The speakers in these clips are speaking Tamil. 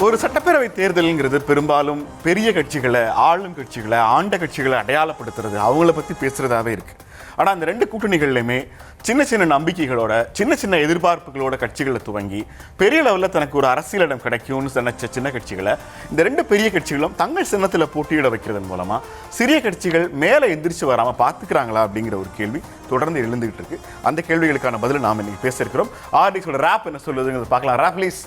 ஒரு சட்டப்பேரவை தேர்தலுங்கிறது பெரும்பாலும் பெரிய கட்சிகளை, ஆளும் கட்சிகளை, ஆண்ட கட்சிகளை அடையாளப்படுத்துறது, அவங்கள பற்றி பேசுறதாவே இருக்கு. ஆனால் அந்த ரெண்டு கூட்டணிகள்லையுமே சின்ன சின்ன நம்பிக்கைகளோட, சின்ன சின்ன எதிர்பார்ப்புகளோட கட்சிகளை துவங்கி பெரிய லெவலில் தனக்கு ஒரு அரசியல் இடம் கிடைக்கும்னு நினைச்ச சின்ன கட்சிகளை இந்த ரெண்டு பெரிய கட்சிகளும் தங்கள் சின்னத்தில் போட்டியிட வைக்கிறதன் மூலமா சிறிய கட்சிகள் மேலே எந்திரிச்சு வராமல் பார்த்துக்கிறாங்களா அப்படிங்கிற ஒரு கேள்வி தொடர்ந்து எழுந்துகிட்டு இருக்கு. அந்த கேள்விகளுக்கான பதில் நாம் இன்னைக்கு பேச இருக்கிறோம். ஆர்டிக்ஸோட ரேப் என்ன சொல்லுதுங்கிறது பார்க்கலாம். Rap please.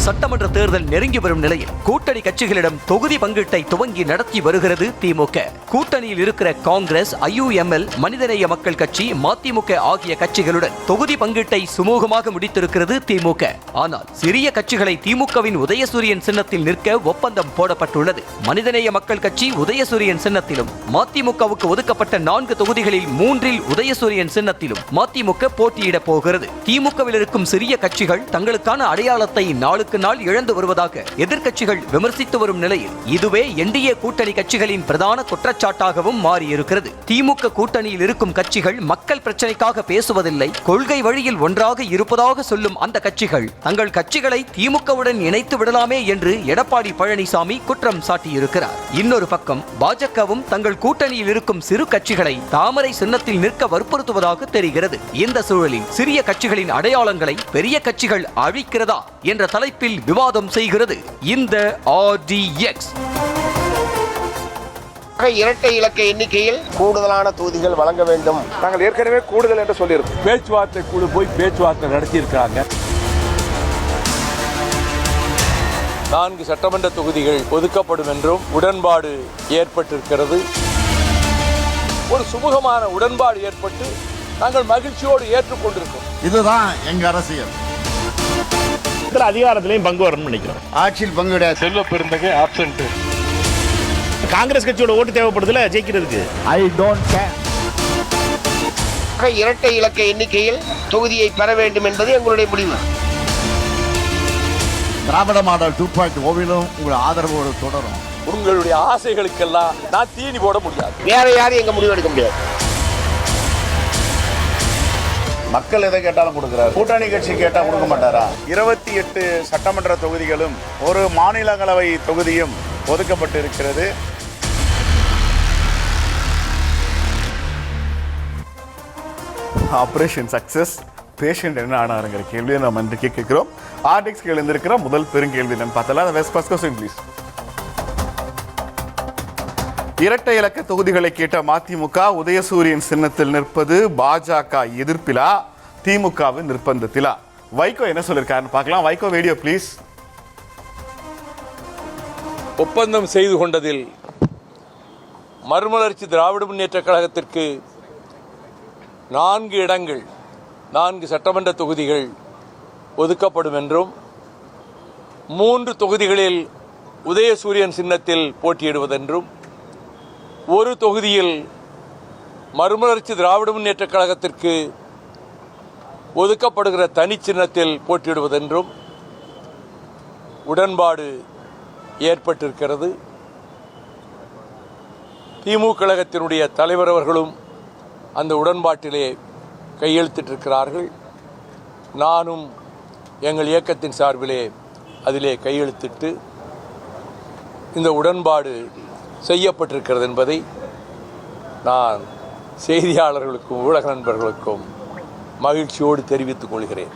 சட்டமன்ற தேர்தல் நெருங்கி வரும் நிலையில் கூட்டணி கட்சிகளிடம் தொகுதி பங்கீட்டை துவங்கி நடத்தி வருகிறது திமுக. கூட்டணியில் இருக்கிற காங்கிரஸ், IUML, மனிதநேய மக்கள் கட்சி, மதிமுக ஆகிய கட்சிகளுடன் தொகுதி பங்கீட்டை சுமூகமாக முடித்திருக்கிறது திமுக. ஆனால் சிறிய கட்சிகளை திமுகவின் உதயசூரியன் சின்னத்தில் நிற்க ஒப்பந்தம் போடப்பட்டுள்ளது. மனிதநேய மக்கள் கட்சி உதயசூரியன் சின்னத்திலும், மதிமுகவுக்கு ஒதுக்கப்பட்ட 4 தொகுதிகளில் 3இல் உதயசூரியன் சின்னத்திலும் மதிமுக போட்டியிட போகிறது. திமுகவில் இருக்கும் சிறிய கட்சிகள் தங்களுக்கான அடையாளத்தை நாளுக்கு நாள் இழந்து வருவதாக எதிர்க்கட்சிகள் விமர்சித்து வரும் நிலையில் இதுவே NDA கூட்டணி கட்சிகளின் பிரதான குற்றச்சாட்டாகவும் மாறியிருக்கிறது. திமுக கூட்டணியில் இருக்கும் கட்சிகள் மக்கள் பிரச்சனைக்காக பேசுவதில்லை, கொள்கை வழியில் ஒன்றாக இருப்பதாக சொல்லும் அந்த கட்சிகள் தங்கள் கட்சிகளை திமுகவுடன் இணைத்து விடலாமே என்று எடப்பாடி பழனிசாமி குற்றம் சாட்டியிருக்கிறார். இன்னொரு பக்கம் பாஜகவும் தங்கள் கூட்டணியில் இருக்கும் சிறு கட்சிகளை தாமரை சின்னத்தில் நிற்க வற்புறுத்துவதாக தெரிகிறது. இந்த சூழலில் சிறிய கட்சிகளின் அடையாளங்களை பெரிய கட்சிகள் அழிக்கிறதா என்ற தலைப்பில் விவாதம் செய்கிறது இந்த RDX. இரட்டை இலக்க எண்ணிக்கையில் கூடுதலான தொகுதிகள் வழங்க வேண்டும். நாங்கள் ஏற்கனவே கூடுதல் என்று சொல்லியிருக்கோம். பேச்சுவார்த்தை குழு போய் பேச்சுவார்த்தை நடத்தியிருக்காங்க. 4 சட்டமன்ற தொகுதிகள் ஒதுக்கப்படும் என்றும் உடன்பாடு ஏற்பட்டிருக்கிறது. ஒரு சுமூகமான உடன்பாடு ஏற்பட்டு நாங்கள் மகிழ்ச்சியோடு ஏற்றுக்கொண்டிருக்கோம். இதுதான் எங்க அரசியல். அதிகாரத்திலையும் பங்கு வரணும்னு நினைக்கிறோம். ஆட்சியில் பங்கு கிடையாது. செல்வ பெருந்தகை ஆப்சென்ட். காங்கிரஸ் கட்சியோட ஓட்டு தேவைப்படுதுல ஜெயிக்கிறதுக்கு. I don't care. இரட்டை இலக்க எண்ணிக்கையில் தொகுதியை பெற வேண்டும் என்பது எங்களுடைய முடிவு. திராவிட மாடல் 2.0 உங்கள் ஆதரவோடு தொடரும். உங்களுடைய ஆசைகளுக்கெல்லாம் நான் தீனி போட முடியாது. வேற யாரும் எங்க முடிவு எடுக்க முடியாது. மக்கள் எதை கேட்டாலும் கொடுக்கிறார். கூட்டணி கட்சி கேட்டா கொடுக்க மாட்டாரா? 28 சட்டமன்ற தொகுதிகளும் ஒரு மாநிலங்களவை தொகுதியும் ஒதுக்கப்பட்டு இருக்கிறது. ஆபரேஷன் சக்சஸ், பேஷண்ட் என்ன ஆனாருங்கிற கேள்வியை நம்ம இன்று கேட்கிறோம். RDX எழுந்திருக்கிற முதல் பெருங்கேள்வி நம்ம பார்த்தலாம். இரட்டை இலக்க தொகுதிகளை கேட்ட மதிமுக உதயசூரியன் சின்னத்தில் நிற்பது பாஜக எதிர்ப்பிலா, திமுகவின் நிர்பந்தத்திலா? வைகோ என்ன சொல்லியிருக்காருன்னு பார்க்கலாம். Vaiko, video please. ஒப்பந்தம் செய்து கொண்டதில் மறுமலர்ச்சி திராவிட முன்னேற்ற கழகத்திற்கு 4 இடங்கள், 4 சட்டமன்ற தொகுதிகள் ஒதுக்கப்படும் என்றும் 3 தொகுதிகளில் உதயசூரியன் சின்னத்தில் போட்டியிடுவதென்றும், ஒரு தொகுதியில் மறுமலர்ச்சி திராவிட முன்னேற்ற கழகத்திற்கு ஒதுக்கப்படுகிற தனி சின்னத்தில் போட்டியிடுவதென்றும் உடன்பாடு ஏற்பட்டிருக்கிறது. திமுக கழகத்தினுடைய தலைவர் அவர்களும் அந்த உடன்பாட்டிலே கையெழுத்திட்டிருக்கிறார்கள். நானும் எங்கள் இயக்கத்தின் சார்பிலே அதிலே கையெழுத்திட்டு இந்த உடன்பாடு செய்யப்பட்டிருக்கிறது என்பதை நான் செய்தியாளர்களுக்கும் ஊடக நண்பர்களுக்கும் மகிழ்ச்சியோடு தெரிவித்துக் கொள்கிறேன்.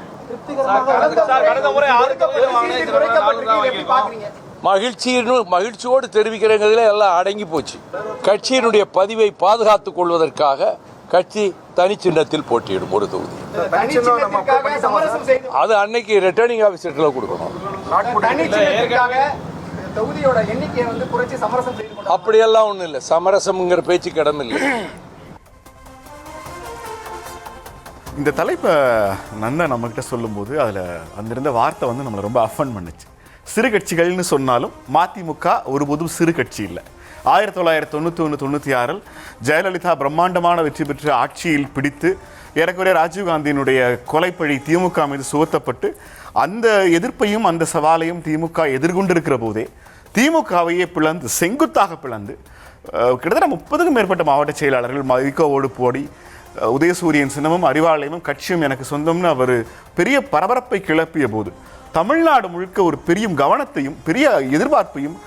மகிழ்ச்சியோடு தெரிவிக்கிறதுல எல்லாம் அடங்கி போச்சு. கட்சியினுடைய பதிவை பாதுகாத்துக் கொள்வதற்காக கட்சி தனி சின்னத்தில் போட்டியிடும் ஒரு தொகுதி. அது அன்னைக்கு ரிட்டர்னிங் ஆபீசர்களை கொடுக்கணும். அப்படியெல்லாம் ஒண்ணும் இல்லை. சமரசம்ங்கிற பேச்சுக்கு இடம் இல்லை. இந்த தலைப்பை நந்தன் நம்மகிட்ட சொல்லும்போது அதில் அங்கிருந்த வார்த்தை நம்மளை ரொம்ப அஃபண்ட் பண்ணுச்சு. சிறு கட்சிகள்னு சொன்னாலும் மதிமுக ஒருபோதும் சிறு கட்சி இல்லை. 1991-96 ஜெயலலிதா பிரம்மாண்டமான வெற்றி பெற்று ஆட்சியில் பிடித்து ஏறக்குறைய ராஜீவ்காந்தியினுடைய கொலைப்பழி திமுக மீது சுமத்தப்பட்டு அந்த எதிர்ப்பையும் அந்த சவாலையும் திமுக எதிர்கொண்டிருக்கிற போதே திமுகவையே பிளந்து, செங்குத்தாக பிளந்து, கிட்டத்தட்ட 30க்கும் மேற்பட்ட மாவட்ட செயலாளர்கள் வைகோவோடு போடி உதயசூரியன் சின்னமும் அறிவாலயமும் கட்சியும் எனக்கு சொந்தம்னு அவர் பெரிய பரபரப்பை கிளப்பிய போது தமிழ்நாடு முழுக்க ஒரு பெரிய கவனத்தையும் பெரிய எதிர்பார்ப்பையும்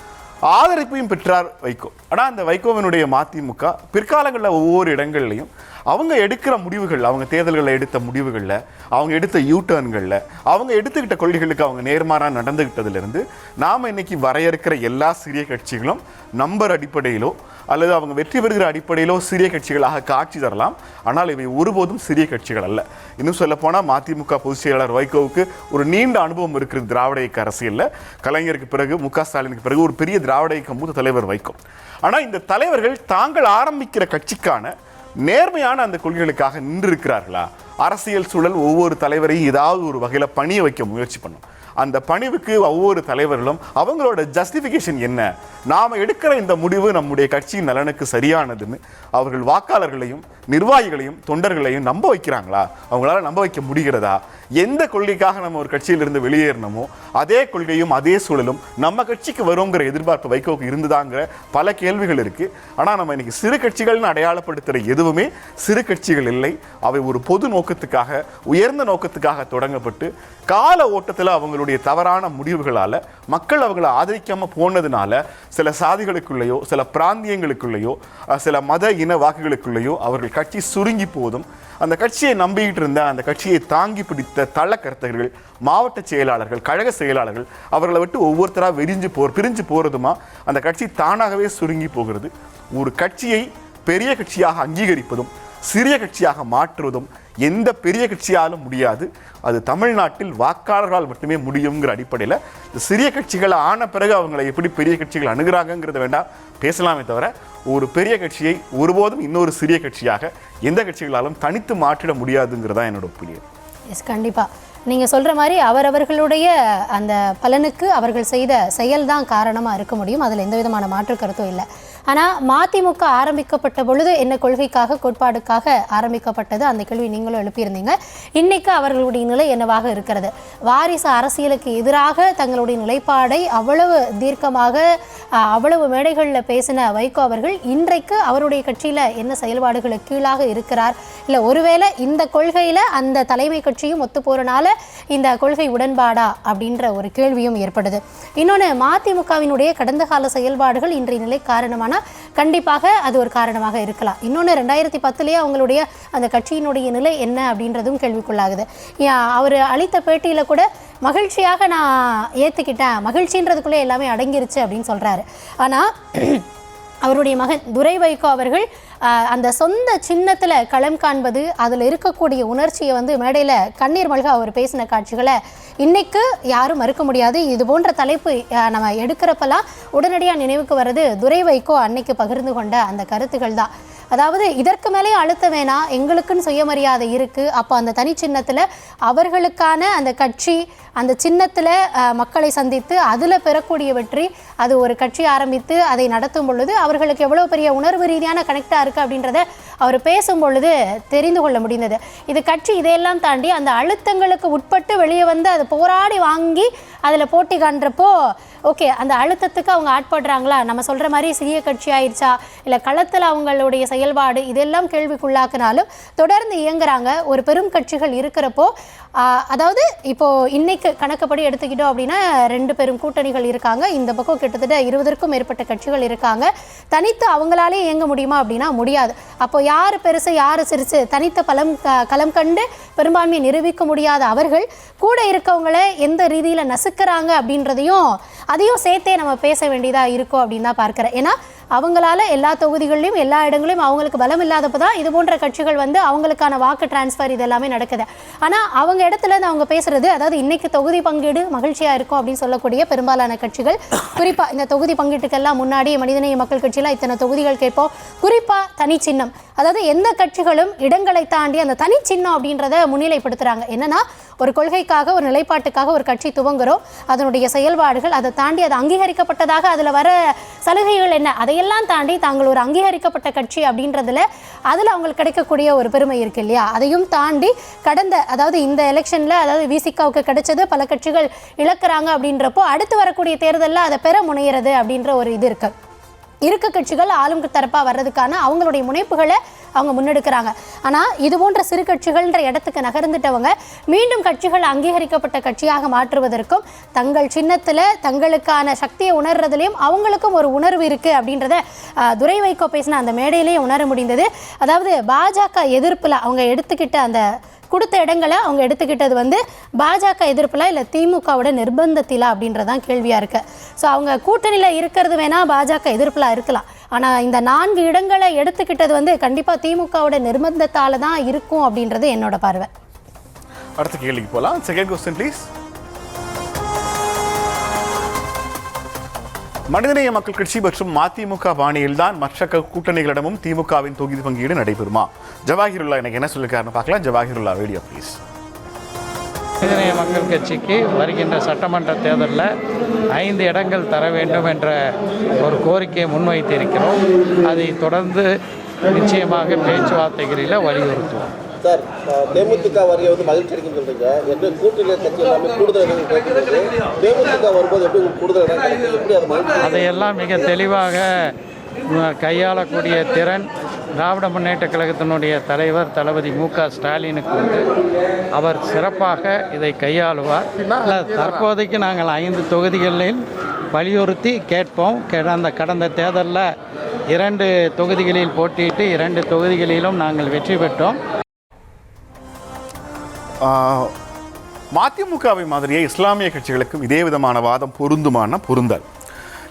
ஆதரிப்பையும் பெற்றார் வைகோ. ஆனால் அந்த வைகோவினுடைய மதிமுக பிற்காலங்களில் ஒவ்வொரு இடங்கள்லையும் அவங்க எடுக்கிற முடிவுகள், அவங்க தேர்தல்களில் எடுத்த முடிவுகளில், அவங்க எடுத்த யூட்டர்ன்களில், அவங்க எடுத்துக்கிட்ட கொள்கைகளுக்கு அவங்க நேர்மாறாக நடந்துக்கிட்டதுலேருந்து நாம் இன்னைக்கு வரையறுக்கிற எல்லா சிறிய கட்சிகளும் நம்பர் அடிப்படையிலோ அல்லது அவங்க வெற்றி பெறுகிற அடிப்படையிலோ சிறிய கட்சிகளாக காட்சி தரலாம். ஆனால் இவை ஒருபோதும் சிறிய கட்சிகள் அல்ல. இன்னும் சொல்லப்போனால் மதிமுக பொதுச் செயலாளர் வைகோவுக்கு ஒரு நீண்ட அனுபவம் இருக்கிறது திராவிட இயக்க அரசியலில். கலைஞருக்கு பிறகு, மு.க. ஸ்டாலினுக்கு பிறகு ஒரு பெரிய திராவிட இயக்க மூத்த தலைவர் வைகோ. ஆனால் இந்த தலைவர்கள் தாங்கள் ஆரம்பிக்கிற கட்சிக்கான நேர்மையான அந்த கொள்கைகளுக்காக நின்றிருக்கிறார்களா? அரசியல் சூழல் ஒவ்வொரு தலைவரையும் ஏதாவது ஒரு வகையில் பணிய வைக்க முயற்சி பண்ணும். அந்த பணிவுக்கு ஒவ்வொரு தலைவர்களும் அவங்களோட ஜஸ்டிஃபிகேஷன் என்ன, நாம் எடுக்கிற இந்த முடிவு நம்முடைய கட்சியின் நலனுக்கு சரியானதுன்னு அவர்கள் வாக்காளர்களையும் நிர்வாகிகளையும் தொண்டர்களையும் நம்ப வைக்கிறாங்களா? அவங்களால நம்ப வைக்க முடிகிறதா? எந்த கொள்கைக்காக நம்ம ஒரு கட்சியிலிருந்து வெளியேறணுமோ அதே கொள்கையும் அதே சூழலும் நம்ம கட்சிக்கு வருங்கிற எதிர்பார்ப்பு வைகோவுக்கு இருந்துதாங்கிற பல கேள்விகள் இருக்கு. ஆனால் நம்ம இன்னைக்கு சிறு கட்சிகள்னு அடையாளப்படுத்துகிற எதுவுமே சிறு கட்சிகள் இல்லை. அவை ஒரு பொது நோக்கத்துக்காக, உயர்ந்த நோக்கத்துக்காக தொடங்கப்பட்டு கால ஓட்டத்தில் அவங்களுடைய தவறான முடிவுகளால் மக்கள் அவங்களை ஆதரிக்காமல் போனதுனால சில சாதிகளுக்குள்ளேயோ சில பிராந்தியங்களுக்குள்ளேயோ சில மத இன வாக்குகளுக்குள்ளேயோ அவர்கள் கட்சி சுருங்கி போதும். அந்த கட்சியை நம்பிக்கிட்டு இருந்த, அந்த கட்சியை தாங்கி பிடித்த தளக்கர்த்தர்கள், மாவட்ட செயலாளர்கள், கழக செயலாளர்கள் அவர்களை விட்டு ஒவ்வொருத்தராக பிரிஞ்சு போகிறதுமா அந்த கட்சி தானாகவே சுருங்கி போகிறது. ஒரு கட்சியை பெரிய கட்சியாக அங்கீகரிப்பதும் சிறிய கட்சியாக மாற்றுவதும் எந்த பெரிய கட்சியாலும் முடியாது. அது தமிழ்நாட்டில் வாக்காளர்களால் மட்டுமே முடியுங்கிற அடிப்படையில் இந்த சிறிய கட்சிகள் ஆன பிறகு அவங்களை எப்படி பெரிய கட்சிகள் அணுகிறாங்கிறத வேண்டாம் பேசலாமே தவிர, ஒரு பெரிய கட்சியை ஒருபோதும் இன்னொரு சிறிய கட்சியாக எந்த கட்சிகளாலும் தனித்து மாற்றிட முடியாதுங்கிறதா என்னோட ஒப்பீனியன். எஸ், கண்டிப்பாக நீங்கள் சொல்கிற மாதிரி அவரவர்களுடைய அந்த பலனுக்கு அவர்கள் செய்த செயல் தான் காரணமாக இருக்க முடியும். அதில் எந்த விதமான மாற்று கருத்தும் இல்லை. ஆனால் மதிமுக ஆரம்பிக்கப்பட்ட பொழுது என்ன கொள்கைக்காக, கோட்பாடுக்காக ஆரம்பிக்கப்பட்டது, அந்த கேள்வி நீங்களும் எழுப்பியிருந்தீங்க. இன்னைக்கு அவர்களுடைய நிலை என்னவாக இருக்கிறது? வாரிசு அரசியலுக்கு எதிராக தங்களுடைய நிலைப்பாடை அவ்வளவு தீர்க்கமாக அவ்வளவு மேடைகளில் பேசின வைகோ அவர்கள் இன்றைக்கு அவருடைய கட்சியில் என்ன செயல்பாடுகளுக்கு கீழாக இருக்கிறார்? இல்லை ஒருவேளை இந்த கொள்கையில் அந்த தலைமை கட்சியும் ஒத்து போகிறனால இந்த கொள்கை உடன்பாடா அப்படின்ற ஒரு கேள்வியும் ஏற்படுது. இன்னொன்று, மதிமுகவினுடைய கடந்த கால செயல்பாடுகள் இன்றைய நிலை காரணமான கண்டிப்பாக அது ஒரு காரணமாக இருக்கலாம். இன்னொன்று, 2010 அவங்களுடைய அந்த கட்சியினுடைய நிலை என்ன அப்படின்றதும் கேள்விக்குள்ளாகுது. அவர் அளித்த பேட்டியில் கூட மகிழ்ச்சியாக நான் ஏற்றுக்கிட்டேன், மகிழ்ச்சின்றதுக்குள்ளே எல்லாமே அடங்கிருச்சு அப்படின்னு சொல்கிறாரு. ஆனால் அவருடைய மகன் துரை வைகோ அவர்கள் அந்த சொந்த சின்னத்தில் களம் காண்பது, அதில் இருக்கக்கூடிய உணர்ச்சியை மேடையில் கண்ணீர் மல்க அவர் பேசின காட்சிகளை இன்றைக்கு யாரும் மறுக்க முடியாது. இது போன்ற தலைப்பு நம்ம எடுக்கிறப்பெல்லாம் உடனடியாக நினைவுக்கு வர்றது துரை வைகோ அன்னைக்கு பகிர்ந்து கொண்ட அந்த கருத்துக்கள் தான். அதாவது இதற்கு மேலே அழுத்த வேணாம், எங்களுக்குன்னு சுயமரியாதை இருக்குது. அப்போ அந்த தனி சின்னத்தில் அவர்களுக்கான அந்த கட்சி, அந்த சின்னத்தில் மக்களை சந்தித்து அதில் பெறக்கூடிய வெற்றி, அது ஒரு கட்சி ஆரம்பித்து அதை நடத்தும் பொழுது அவர்களுக்கு எவ்வளோ பெரிய உணர்வு ரீதியான கனெக்டாக இருக்குது அப்படின்றத அவர் பேசும் பொழுது தெரிந்து கொள்ள முடிந்தது. இது கட்சி இதையெல்லாம் தாண்டி அந்த அழுத்தங்களுக்கு உட்பட்டு வெளியே வந்து அதை போராடி வாங்கி அதில் போட்டி காண்றப்போ ஓகே, அந்த அழுத்தத்துக்கு அவங்க ஆட்படுறாங்களா? நம்ம சொல்கிற மாதிரி சிறிய கட்சி ஆயிடுச்சா, இல்லை களத்தில் அவங்களுடைய செயல்பாடு இதெல்லாம் கேள்விக்குள்ளாக்குனாலும் தொடர்ந்து இயங்குறாங்க. ஒரு பெரும் கட்சிகள் இருக்கிறப்போ, அதாவது இப்போது இன்னைக்கு கணக்குப்படி எடுத்துக்கிட்டோம் அப்படின்னா 2 பெரும் கூட்டணிகள் இருக்காங்க. இந்த பக்கம் கிட்டத்தட்ட 20க்கும் மேற்பட்ட கட்சிகள் இருக்காங்க. தனித்து அவங்களாலே இயங்க முடியுமா அப்படின்னா முடியாது. அப்போ யார் பெருசு யார் சிறுசு, தனித்த களம் கண்டு பெரும்பான்மையை நிரூபிக்க முடியாத அவர்கள் கூட இருக்கவங்களை எந்த ரீதியில் நசுக்கிறாங்க அப்படின்றதையும் அதையும் சேர்த்தே நம்ம பேச வேண்டியதாக இருக்கும் அப்படின்னு தான் பார்க்குறேன். ஏன்னா அவங்களால எல்லா தொகுதிகளிலும் எல்லா இடங்களையும் அவங்களுக்கு பலம் இல்லாதப்போ தான் இது போன்ற கட்சிகள் அவங்களுக்கான வாக்கு டிரான்ஸ்ஃபர் இதெல்லாமே நடக்குது. ஆனால் அவங்க இடத்துல இருந்து அவங்க பேசுறது, அதாவது இன்னைக்கு தொகுதி பங்கீடு மகிழ்ச்சியாக இருக்கும் அப்படின்னு சொல்லக்கூடிய பெரும்பாலான கட்சிகள், குறிப்பாக இந்த தொகுதி பங்கீட்டுக்கெல்லாம் முன்னாடி மனிதநேய மக்கள் கட்சியில் இத்தனை தொகுதிகள் கேட்போம், குறிப்பாக தனி சின்னம், அதாவது எந்த கட்சிகளும் இடங்களை தாண்டி அந்த தனி சின்னம் அப்படின்றத முன்னிலைப்படுத்துகிறாங்க. என்னன்னா ஒரு கொள்கைக்காக, ஒரு நிலைப்பாட்டுக்காக ஒரு கட்சி துவங்குறோம், அதனுடைய செயல்பாடுகள், அதை தாண்டி அது அங்கீகரிக்கப்பட்டதாக அதில் வர சலுகைகள் என்ன, அதையெல்லாம் தாண்டி தாங்கள் ஒரு அங்கீகரிக்கப்பட்ட கட்சி அப்படின்றதுல அதில் அவங்களுக்கு கிடைக்கக்கூடிய ஒரு பெருமை இருக்கு இல்லையா? அதையும் தாண்டி அதாவது இந்த எலெக்ஷனில், அதாவது விசிகாவுக்கு கிடைச்சது பல கட்சிகள் இழக்கிறாங்க அப்படின்றப்போ அடுத்து வரக்கூடிய தேர்தலில் அதை பெற முனைகிறது அப்படின்ற ஒரு இது இருக்கு. இருக்க கட்சிகள் ஆளும் தரப்பாக வர்றதுக்கான அவங்களுடைய முனைப்புகளை அவங்க முன்னெடுக்கிறாங்க. ஆனால் இது போன்ற சிறு கட்சிகள்ன்ற இடத்துக்கு நகர்ந்துட்டவங்க மீண்டும் கட்சிகள் அங்கீகரிக்கப்பட்ட கட்சியாக மாற்றுவதற்கும் தங்கள் சின்னத்தில் தங்களுக்கான சக்தியை உணர்றதுலையும் அவங்களுக்கும் ஒரு உணர்வு இருக்குது அப்படின்றத துரை வைகோ பேசின அந்த மேடையிலேயே உணர முடிந்தது. அதாவது பாஜக எதிர்ப்பில் அவங்க எடுத்துக்கிட்ட அந்த கொடுத்த இடங்களை அவங்க எடுத்துக்கிட்டது வந்து பாஜக எதிர்ப்பில் இல்லை திமுகவோட நிர்பந்தத்திலா அப்படின்றதான் கேள்வியாக இருக்குது. ஸோ அவங்க கூட்டணியில் இருக்கிறது வேணால் பாஜக எதிர்ப்பில் இருக்கலாம். ஆனால் இந்த 4 இடங்களை எடுத்துக்கிட்டது வந்து கண்டிப்பாக திமுகவோட நிர்பந்தத்தால் தான் இருக்கும் அப்படின்றது என்னோட பார்வை. அடுத்த கேள்விக்கு போகலாம். Second question please. மனிதநேய மக்கள் கட்சி மற்றும் மதிமுக பாணியில் தான் மற்ற கூட்டணிகளிடமும் திமுகவின் தொகுதி பங்கீடு நடைபெறுமா? ஜவாஹிருல்லா எனக்கு என்ன சொல்லிருக்காருன்னு பார்க்கலாம். Jawahirullah video please. மனிதநேய மக்கள் கட்சிக்கு வருகின்ற சட்டமன்ற தேர்தலில் 5 இடங்கள் தர வேண்டும் என்ற ஒரு கோரிக்கையை முன்வைத்திருக்கிறோம். அதை தொடர்ந்து நிச்சயமாக பேச்சுவார்த்தைகளில் வலியுறுத்துவோம். சார், தேமுதிக வருகை வந்து மகிழ்ச்சி அளிக்குன்னு சொல்றீங்க. எப்படி கூட்டணி கட்சி எல்லாமே கூடுதல் தேமுதிக வரும்போது எப்படி கூடுதல் எப்படி அதையெல்லாம் மிக தெளிவாக கையாளக்கூடிய திறன் திராவிட முன்னேற்ற கழகத்தினுடைய தலைவர் தளபதி மு.க. ஸ்டாலினுக்கு உண்டு. அவர் சிறப்பாக இதை கையாளுவார். தற்போதைக்கு நாங்கள் 5 தொகுதிகளில் வலியுறுத்தி கேட்போம். கடந்த தேர்தலில் 2 தொகுதிகளில் போட்டியிட்டு 2 தொகுதிகளிலும் நாங்கள் வெற்றி பெற்றோம். மதிமுகவை மாதிரியே இஸ்லாமிய கட்சிகளுக்கும் இதே விதமான வாதம் பொருந்துமான பொருந்தால்.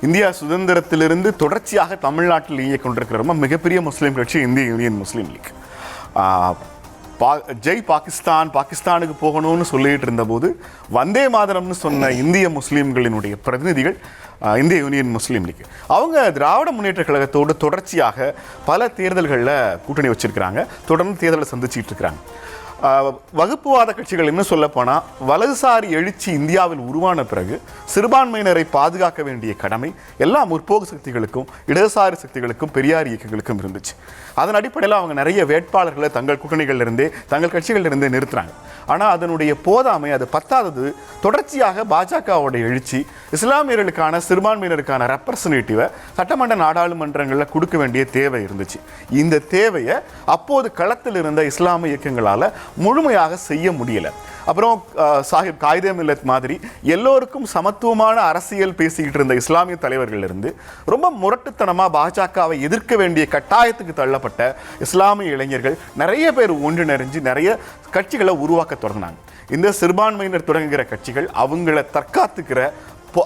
இந்தியா சுதந்திரத்திலிருந்து தொடர்ச்சியாக தமிழ்நாட்டில் இயங்கிக் கொண்டிருக்கிற ரொம்ப மிகப்பெரிய முஸ்லீம் கட்சி இந்திய யூனியன் முஸ்லீம் லீக். ஜெய் பாகிஸ்தான், பாகிஸ்தானுக்கு போகணும்னு சொல்லிட்டு இருந்தபோது வந்தே மாதரம்னு சொன்ன இந்திய முஸ்லீம்களினுடைய பிரதிநிதிகள் இந்திய யூனியன் முஸ்லீம் லீக் அவங்க திராவிட முன்னேற்ற கழகத்தோடு தொடர்ச்சியாக பல தேர்தல்களில் கூட்டணி வச்சிருக்கிறாங்க. தொடர்ந்து தேர்தலை சந்திச்சுட்டு இருக்கிறாங்க. வகுப்புவாத கட்சிகள் என்ன சொல்ல போனால் வலதுசாரி எழுச்சி இந்தியாவில் உருவான பிறகு சிறுபான்மையினரை பாதுகாக்க வேண்டிய கடமை எல்லா முற்போக்கு சக்திகளுக்கும் இடதுசாரி சக்திகளுக்கும் பெரியார் இயக்கங்களுக்கும் இருந்துச்சு. அதன் அடிப்படையில் அவங்க நிறைய வேட்பாளர்களை தங்கள் கூட்டணிகளிலிருந்தே தங்கள் கட்சிகளிலிருந்தே நிறுத்துறாங்க. ஆனால் அதனுடைய போதாமை அது பத்தாதது தொடர்ச்சியாக பாஜகவுடைய எழுச்சி இஸ்லாமியர்களுக்கான சிறுபான்மையினருக்கான ரெப்ரசன்டேட்டிவை சட்டமன்ற நாடாளுமன்றங்களில் கொடுக்க வேண்டிய தேவை இருந்துச்சு. இந்த தேவையை அப்போது களத்தில் இருந்த இஸ்லாமிய இயக்கங்களால் முழுமையாக செய்ய முடியலை. அப்புறம் சாஹிப் காயிதே மில்லத் மாதிரி எல்லோருக்கும் சமத்துவமான அரசியல் பேசிக்கிட்டு இருந்த இஸ்லாமிய தலைவர்கள் இருந்து ரொம்ப முரட்டுத்தனமாக பாஜகவை எதிர்க்க வேண்டிய கட்டாயத்துக்கு தள்ளப்பட்ட இஸ்லாமிய இளைஞர்கள் நிறைய பேர் ஒன்றிணைஞ்சு நிறைய கட்சிகளை உருவாக்க தொடங்கினாங்க. இந்த சிறுபான்மையினர் தொடங்குகிற கட்சிகள் அவங்கள தற்காத்துக்கிற